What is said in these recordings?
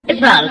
साल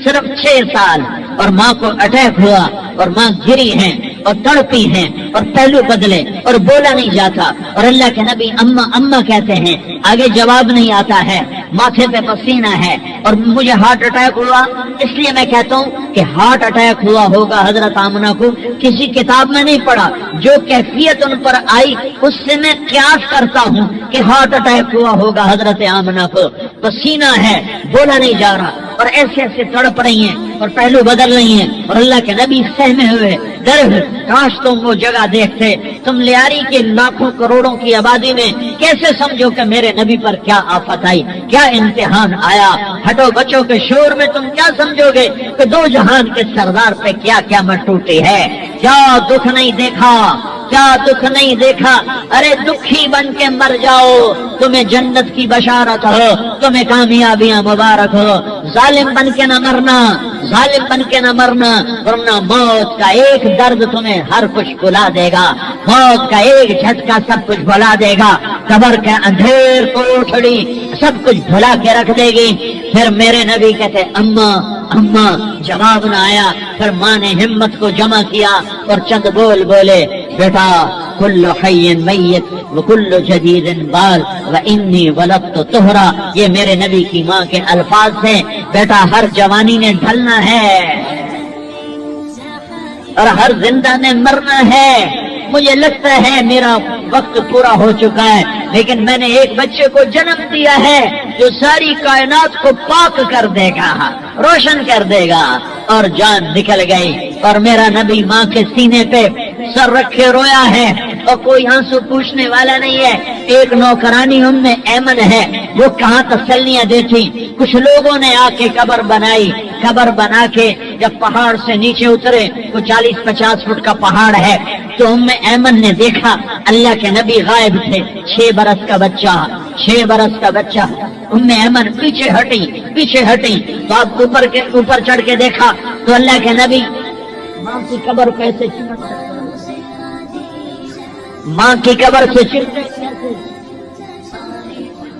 सिर्फ 6 साल और माँ को अटैक हुआ और माँ गिरी हैं और तड़पी हैं और पहलू बदले और बोला नहीं जाता और अल्लाह के नबी अम्मा अम्मा कहते हैं, आगे जवाब नहीं आता है, माथे पे पसीना है और मुझे हार्ट अटैक हुआ। इसलिए मैं कहता हूँ कि हार्ट अटैक हुआ होगा हजरत आमना को, किसी किताब में नहीं पढ़ा, जो कैफियत उन पर आई उससे मैं क्यास करता हूँ कि हार्ट अटैक हुआ होगा हजरत आमना को। पसीना है, बोला नहीं जा रहा और ऐसे ऐसे तड़प रही हैं और पहलू बदल रही हैं और अल्लाह के नबी सहमे हुए डरे हुए। काश तुम वो जगह देखते, तुम लियारी के लाखों करोड़ों की आबादी में कैसे समझो कि मेरे नबी पर क्या आफत आई, क्या इम्तिहान आया। हटो बच्चों के शोर में तुम क्या समझोगे कि दो जहान के सरदार पे क्या क्या मत टूटी है। क्या दुख नहीं देखा, क्या दुख नहीं देखा। अरे दुखी बन के मर जाओ, तुम्हें जन्नत की बशारत हो, तुम्हें कामयाबियां मुबारक हो। जालिम बन के न मरना, जालिम बन के न मरना, वरना मौत का एक दर्द तुम्हें हर कुछ भुला देगा, मौत का एक झटका सब कुछ भुला देगा, कब्र के अंधेर कोठड़ी सब कुछ भुला के रख देगी। फिर मेरे नबी कहते अम्मा अम्मा, जवाब न आया। फिर माँ ने हिम्मत को जमा किया और चंद बोल बोले, बेटा कुल्लु हय्यिन मय्यित व कुल्लु जदीदिन बाल व इन्नी वलदतु तुहरा। ये मेरे नबी की माँ के अल्फाज हैं। बेटा हर जवानी ने ढलना है और हर जिंदा ने मरना है। मुझे लगता है मेरा वक्त पूरा हो चुका है, लेकिन मैंने एक बच्चे को जन्म दिया है जो सारी कायनात को पाक कर देगा, रोशन कर देगा। और जान निकल गई और मेरा नबी माँ के सीने पे सर रखे रोया है और कोई आंसू पूछने वाला नहीं है। एक नौकरानी उम्मे ऐमन है, वो कहाँ तसल्लियां देती। कुछ लोगों ने आके कब्र बनाई, कब्र बना के जब पहाड़ से नीचे उतरे, वो 40-50 फुट का पहाड़ है, तो उम्मे ऐमन ने देखा अल्लाह के नबी गायब थे। 6 बरस का बच्चा, 6 बरस का बच्चा। उम्मे ऐमन पीछे हटी तो आप ऊपर चढ़ के देखा तो अल्लाह के नबी माँ की कब्र कैसे चिमट सकते, माँ की कब्र से चिमटे।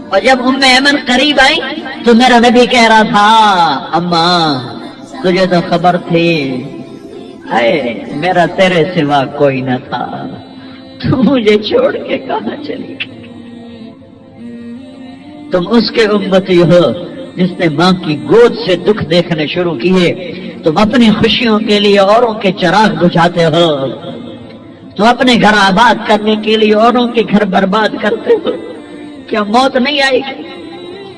और जब उम्मे ऐमन करीब आई तो मेरा नबी कह रहा था, अम्मा तुझे तो खबर थी, अरे मेरा तेरे सिवा कोई न था, तू मुझे छोड़ के कहाँ चली गई। तुम उसके उम्मती हो जिसने माँ की गोद से दुख देखने शुरू किए। तुम अपनी खुशियों के लिए औरों के चिराग बुझाते हो, तुम अपने घर आबाद करने के लिए औरों के घर बर्बाद करते हो। क्या मौत नहीं आएगी?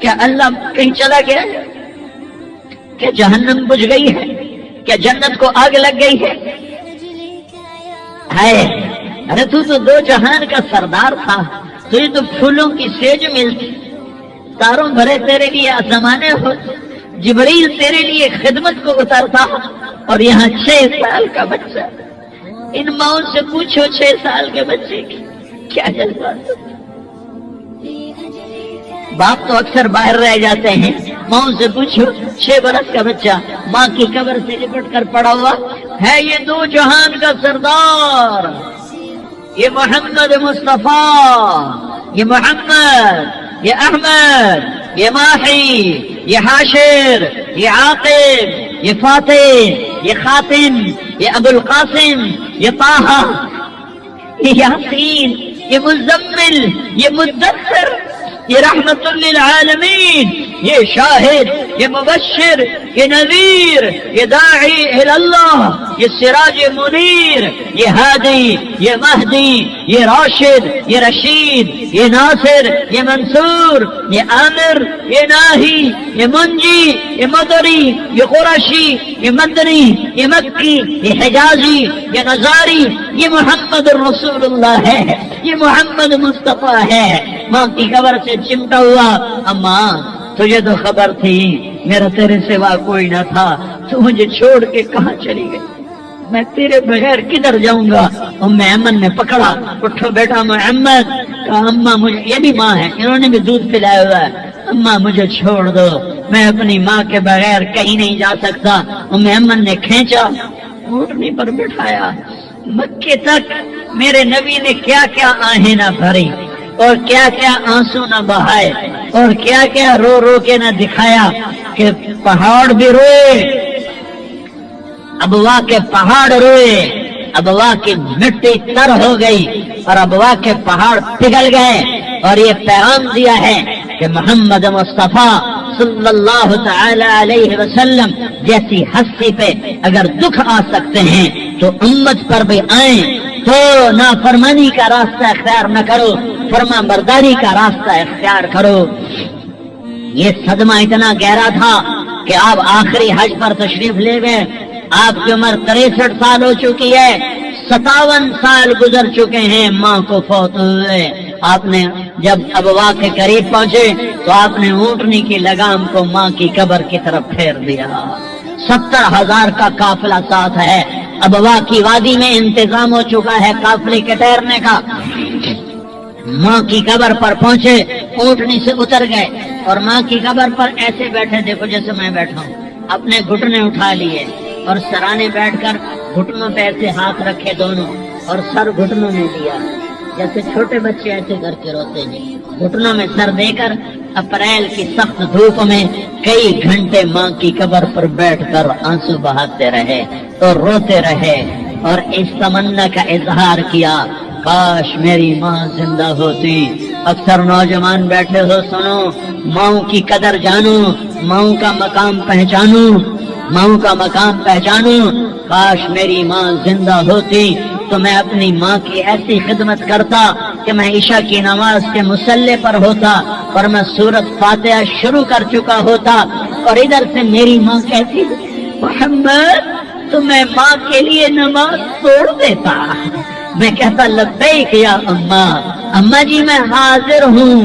क्या अल्लाह कहीं चला गया है? क्या जहन्नम बुझ गई है? क्या जन्नत को आग लग गई है? अरे तू तो दो जहान का सरदार था, तुझे तो फूलों की सेज मिलती, तारों भरे तेरे लिए आसमाने हो, जिब्रील तेरे लिए खिदमत को उतरता, और यहाँ 6 साल का बच्चा। इन माओं से पूछो 6 साल के बच्चे की क्या जज्बात। बाप तो अक्सर बाहर रह जाते हैं, माओं से पूछो 6 बरस का बच्चा माँ की कब्र से लिपट कर पड़ा हुआ है। ये दो जहान का सरदार, ये मोहम्मद मुस्तफा, ये मोहम्मद, ये अहमद, ये माही, ये हाशिर, ये आकिब, ये फातिह, ये खातिम, ये अबुल कासिम, ये ताहा, ये यासीन, ये मुज़म्मिल, ये मुद्दस्सिर, ये रहमतुल लिल आलमीन, ये शाहिद, ये मुबश्शिर, ये नज़ीर, ये दाई इलल्लाह, ये सिराज मुनीर, ये हादी, ये महदी, ये राशिद, ये रशीद, ये नासिर, ये मंसूर, ये आमिर, ये नाही, ये मुंजी, ये मदरी, ये कुरैशी, ये मदनी, ये मक्की, ये हिजाजी, ये नजारी, ये मोहम्मद रसूलुल्लाह है, ये मोहम्मद मुस्तफा है। माँ की कब्र से चिमटा हुआ, अम्मा तुझे तो खबर थी मेरा तेरे सिवा कोई न था, तू मुझे छोड़ के कहाँ चली गई, मैं तेरे बगैर किधर जाऊंगा। उम्मे ऐमन ने पकड़ा, उठो बेटा मोहम्मद। कहा अम्मा मुझे, ये भी माँ है, इन्होंने भी दूध पिलाया हुआ है, अम्मा मुझे छोड़ दो, मैं अपनी माँ के बगैर कहीं नहीं जा सकता। उम्मे ऐमन ने खींचा, ऊँटनी पर बिठाया, मक्के तक मेरे नबी ने क्या क्या आहें ना भरी, اور کیا کیا آنسو نہ بہائے اور کیا کیا رو رو کے نہ دکھایا کہ پہاڑ بھی روئے، ابوا کے پہاڑ روئے، ابوا کی مٹی تر ہو گئی اور ابوا کے پہاڑ پگھل گئے، اور یہ پیغام دیا ہے کہ محمد مصطفیٰ صلی اللہ تعالی علیہ وسلم جیسی ہستی پہ اگر دکھ آ سکتے ہیں تو امت پر بھی آئیں، تو نافرمانی کا راستہ اختیار نہ کرو، فرما برداری کا راستہ اختیار کرو۔ یہ صدمہ اتنا گہرا تھا کہ آپ آخری حج پر تشریف لے گئے، آپ کی عمر 63 سال ہو چکی ہے، 57 سال گزر چکے ہیں ماں کو فوت ہوئے۔ آپ نے جب ابوا کے قریب پہنچے تو آپ نے اونٹنی کی لگام کو ماں کی قبر کی طرف پھیر دیا۔ 70,000 کا قافلہ ساتھ ہے، ابوا کی وادی میں انتظام ہو چکا ہے قافلے کے ٹھہرنے کا۔ ماں کی قبر پر پہنچے، اونٹنی سے اتر گئے اور ماں کی قبر پر ایسے بیٹھے، دیکھو جیسے میں بیٹھا ہوں، اپنے گھٹنے اٹھا لیے اور سرانے بیٹھ کر گھٹنوں پہ ایسے ہاتھ رکھے دونوں اور سر گھٹنوں میں دیا، جیسے چھوٹے بچے ایسے کر کے روتے ہیں، گھٹنوں میں سر دے کر اپریل کی سخت دھوپ میں کئی گھنٹے ماں کی قبر پر بیٹھ کر آنسو بہاتے رہے اور روتے رہے اور اس تمنا کا اظہار کیا، کاش میری ماں زندہ ہوتی۔ اکثر نوجوان بیٹھے ہو، سنو، ماؤں کی قدر جانو، ماؤں کا مقام پہچانو، ماؤں کا مقام پہچانو۔ کاش میری ماں زندہ ہوتی تو میں اپنی ماں کی ایسی خدمت کرتا کہ میں عشاء کی نماز کے مصلی پر ہوتا اور میں سورۃ فاتحہ شروع کر چکا ہوتا اور ادھر سے میری ماں کہتی محمد تو میں ماں کے لیے نماز توڑ دیتا، میں کہتا لبیک یا اماں، اماں جی میں حاضر ہوں۔